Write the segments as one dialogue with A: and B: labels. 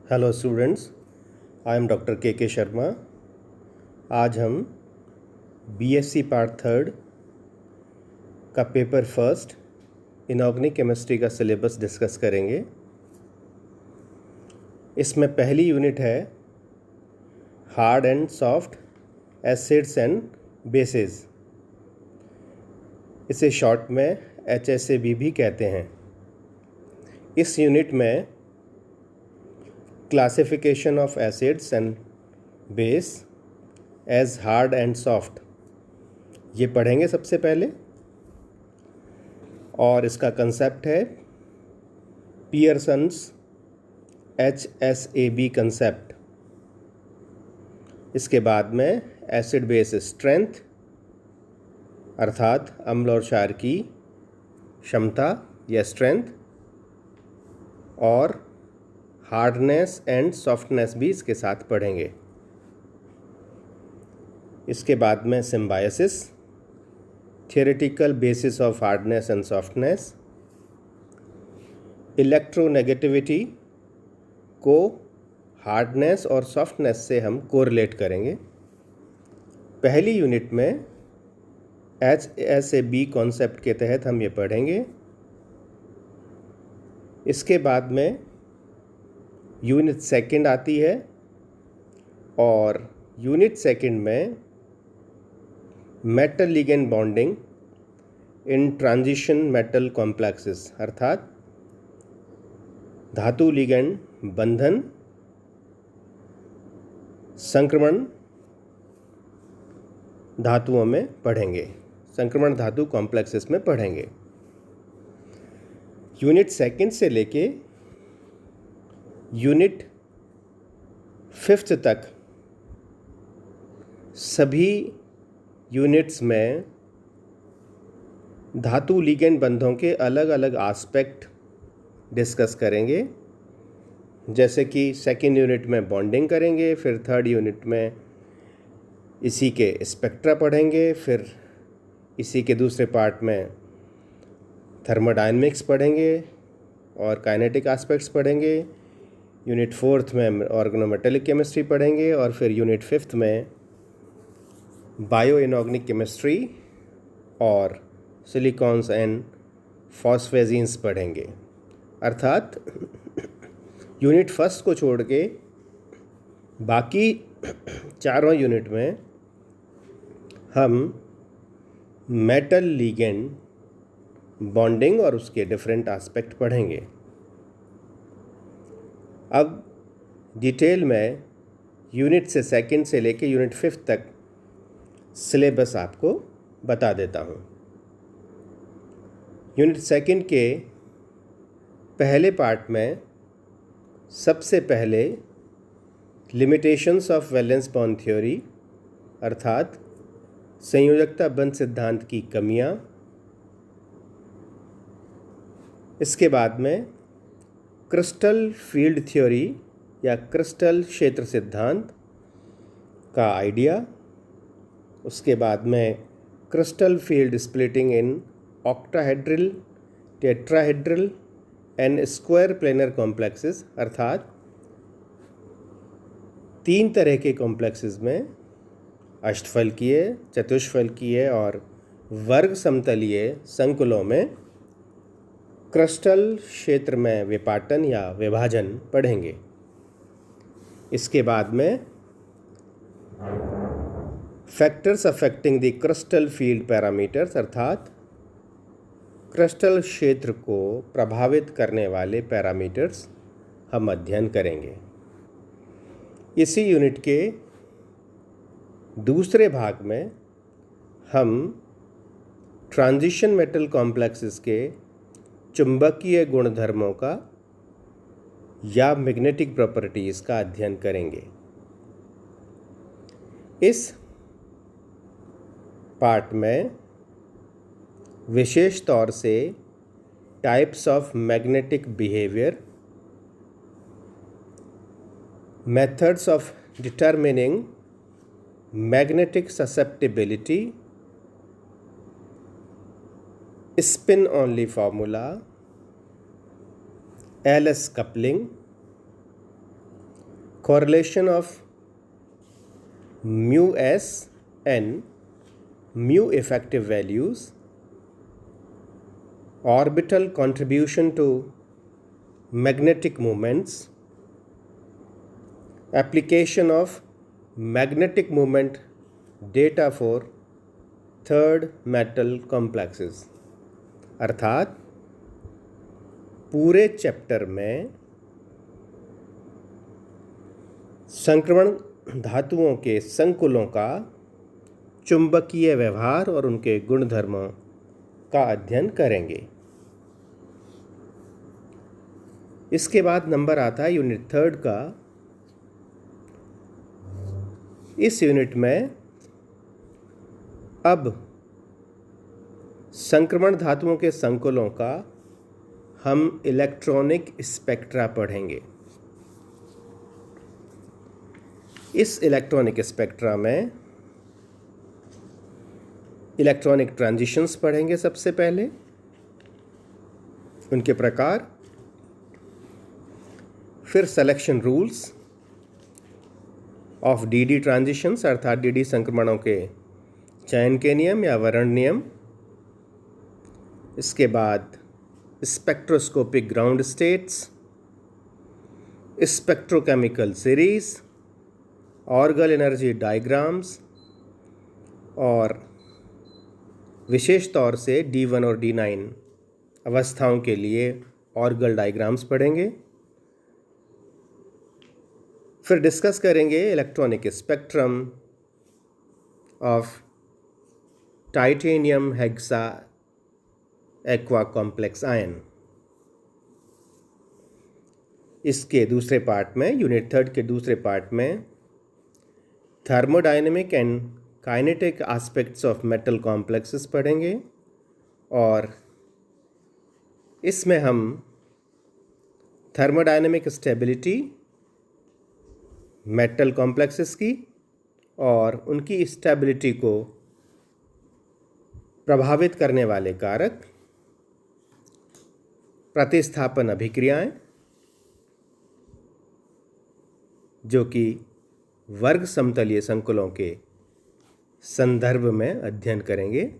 A: Hello students, I am doctor K Sharma. आज हम BSc part third का पेपर फर्स्ट इनऑर्गेनिक केमिस्ट्री का syllabus discuss करेंगे। इसमें पहली यूनिट है hard and soft acids and bases. इसे शॉर्ट में HSAB भी कहते हैं। इस यूनिट में classification of acids and base as hard and soft ये पढ़ेंगे सबसे पहले, और इसका कंसेप्ट है पियर्सन्स HSAB कंसेप्ट। इसके बाद में एसिड बेस स्ट्रेंथ अर्थात अम्ल और क्षार की क्षमता या स्ट्रेंथ, और हार्डनेस एंड सॉफ्टनेस भी इसके साथ पढ़ेंगे। इसके बाद में symbiosis, theoretical basis of hardness and softness, electronegativity को हार्डनेस और सॉफ्टनेस से हम कोरिलेट करेंगे। पहली यूनिट में HSAB कॉन्सेप्ट के तहत हम ये पढ़ेंगे। इसके बाद में यूनिट सेकंड आती है, और यूनिट सेकंड में metal ligand bonding in transition metal complexes अर्थात धातु लिगेंड बंधन संक्रमण धातुओं में पढ़ेंगे, संक्रमण धातु कॉम्प्लेक्सेस में पढ़ेंगे। यूनिट सेकंड से लेके यूनिट फिफ्थ तक सभी यूनिट्स में धातु लिगेंड बंधों के अलग अलग एस्पेक्ट डिस्कस करेंगे। जैसे कि सेकेंड यूनिट में बॉन्डिंग करेंगे, फिर थर्ड यूनिट में इसी के स्पेक्ट्रा पढ़ेंगे, फिर इसी के दूसरे पार्ट में थर्मोडायनेमिक्स पढ़ेंगे और काइनेटिक एस्पेक्ट्स पढ़ेंगे। यूनिट फोर्थ में ऑर्गेनोमेटेलिक केमिस्ट्री पढ़ेंगे, और फिर यूनिट फिफ्थ में बायो इनऑर्गेनिक केमिस्ट्री और सिलिकॉन्स एंड फॉस्फेजीन्स पढ़ेंगे। अर्थात यूनिट फर्स्ट को छोड़ के बाकी चारों यूनिट में हम मेटल लिगेंड बॉन्डिंग और उसके डिफरेंट एस्पेक्ट पढ़ेंगे। अब डिटेल में यूनिट से सेकंड से लेके यूनिट फिफ्थ तक सिलेबस आपको बता देता हूँ। यूनिट सेकंड के पहले पार्ट में सबसे पहले limitations of valence bond theory अर्थात संयोजकता बंध सिद्धांत की कमियाँ। इसके बाद में क्रिस्टल फील्ड थ्योरी या क्रिस्टल क्षेत्र सिद्धांत का आइडिया। उसके बाद में crystal field splitting in octahedral, tetrahedral and square planar complexes अर्थात 3 तरह के कॉम्प्लेक्सेस में अष्टफलकीय, चतुष्फलकीय और वर्ग समतलीय संकुलों में क्रिस्टल क्षेत्र में विपाटन या विभाजन पढ़ेंगे। इसके बाद में factors affecting the crystal field parameters अर्थात क्रिस्टल क्षेत्र को प्रभावित करने वाले पैरामीटर्स हम अध्ययन करेंगे। इसी यूनिट के दूसरे भाग में हम ट्रांजिशन मेटल कॉम्प्लेक्सेस के चुंबकीय गुणधर्मों का या मैग्नेटिक प्रॉपर्टीज़ का अध्ययन करेंगे। इस पार्ट में विशेष तौर से types of magnetic behaviour, methods of determining magnetic susceptibility, spin only formula, LS coupling correlation of mu s and mu effective values, orbital contribution to magnetic moments, application of magnetic moment data for third metal complexes. अर्थात पूरे chapter में संक्रमण धातुओं के संकुलों का चुंबकीय व्यवहार और उनके गुणधर्मों का अध्ययन करेंगे। इसके बाद नंबर आता है यूनिट थर्ड का। इस यूनिट में अब संक्रमण धातुओं के संकुलों का हम इलेक्ट्रॉनिक स्पेक्ट्रा पढ़ेंगे। इस इलेक्ट्रॉनिक स्पेक्ट्रा में इलेक्ट्रॉनिक ट्रांजिशंस पढ़ेंगे सबसे पहले, उनके प्रकार, फिर selection rules of DD transitions अर्थात डीडी संक्रमणों के चयन के नियम या वर्ण नियम। इसके बाद spectroscopic ground states, spectrochemical series, Orgel energy diagrams और विशेष तौर से D1 और D9 अवस्थाओं के लिए ऑर्गल डायग्राम्स पढ़ेंगे। फिर डिस्कस करेंगे electronic spectrum of titanium hexa aqua complex ion. इसके दूसरे पार्ट में, यूनिट थर्ड के दूसरे पार्ट में, thermodynamic and kinetic aspects of metal complexes पढ़ेंगे और इसमें हम थर्मोडायनेमिक स्टेबिलिटी मेटल कॉम्प्लेक्सेस की और उनकी स्टेबिलिटी को प्रभावित करने वाले कारक, प्रतिस्थापन अभिक्रियाएं जो कि वर्ग समतलीय संकुलों के संदर्भ में अध्ययन करेंगे।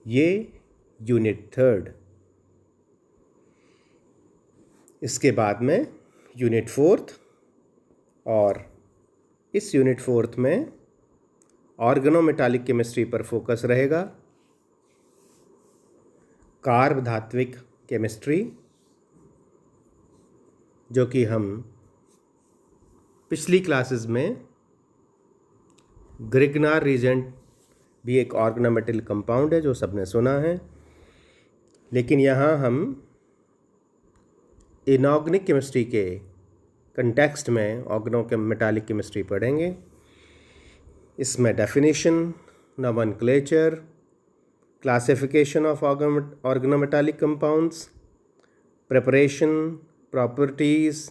A: ये यूनिट थर्ड। इसके बाद में यूनिट फोर्थ, और इस यूनिट फोर्थ में ऑर्गेनोमेटालिक केमिस्ट्री पर फोकस रहेगा। कार्ब धात्विक केमिस्ट्री, जो कि हम पिछली क्लासेस में ग्रिग्नार रीजेंट भी एक ऑर्गेनोमेटल कंपाउंड है जो सबने सुना है, लेकिन यहाँ हम इनऑर्गेनिक केमिस्ट्री के कंटेक्स्ट में ऑर्गेनोमेटालिक केमिस्ट्री पढ़ेंगे। इसमें definition, nomenclature, classification of organometallic compounds, preparation, properties,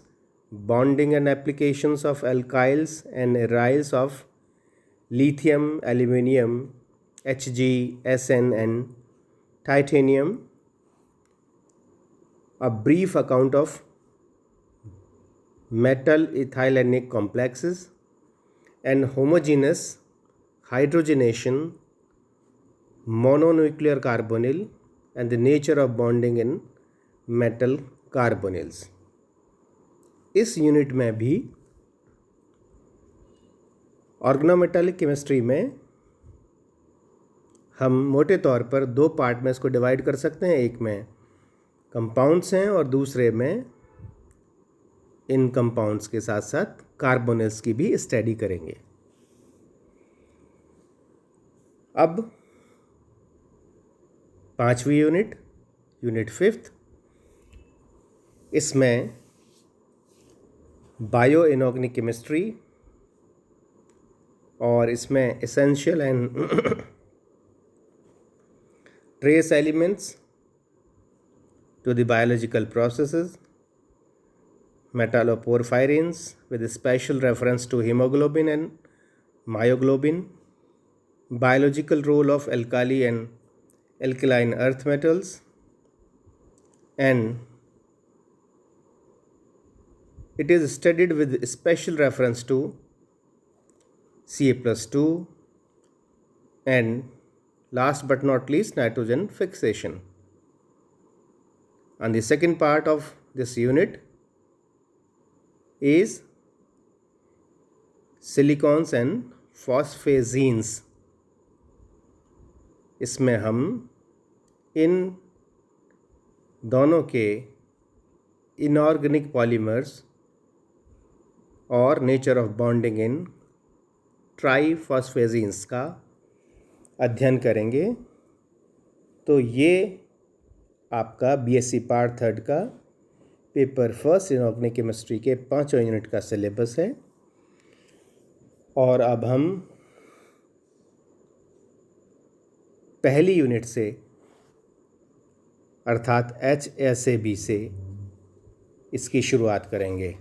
A: bonding and applications of alkyls and aryls of lithium, aluminium, Hg, Sn and titanium, a brief account of metal ethylenic complexes and homogeneous hydrogenation, mononuclear carbonyl and the nature of bonding in metal carbonyls। इस unit में भी organometallic chemistry में हम मोटे तौर पर दो part में इसको डिवाइड कर सकते हैं। एक में कंपाउंड्स हैं और दूसरे में इन कंपाउंड्स के साथ साथ कार्बोनिल्स की भी स्टडी करेंगे। अब पांचवी यूनिट, यूनिट फिफ्थ, इसमें बायो इनऑर्गेनिक केमिस्ट्री और इसमें essential and trace elements to the biological processes, metalloporphyrins with special reference to haemoglobin and myoglobin, biological role of alkali and alkaline earth metals and It is studied with special reference to Ca+2 and last but not least nitrogen fixation. And the second part of this unit is silicones and phosphazenes. इसमें हम इन दोनों के inorganic polymers और nature of bonding in triphosphazenes का अध्ययन करेंगे. तो ये आपका बीएससी पार्ट 3 का पेपर फर्स्ट इनऑर्गेनिक केमिस्ट्री के 5वें यूनिट का सिलेबस है. और अब हम पहली यूनिट से अर्थात HSAB से इसकी शुरुआत करेंगे.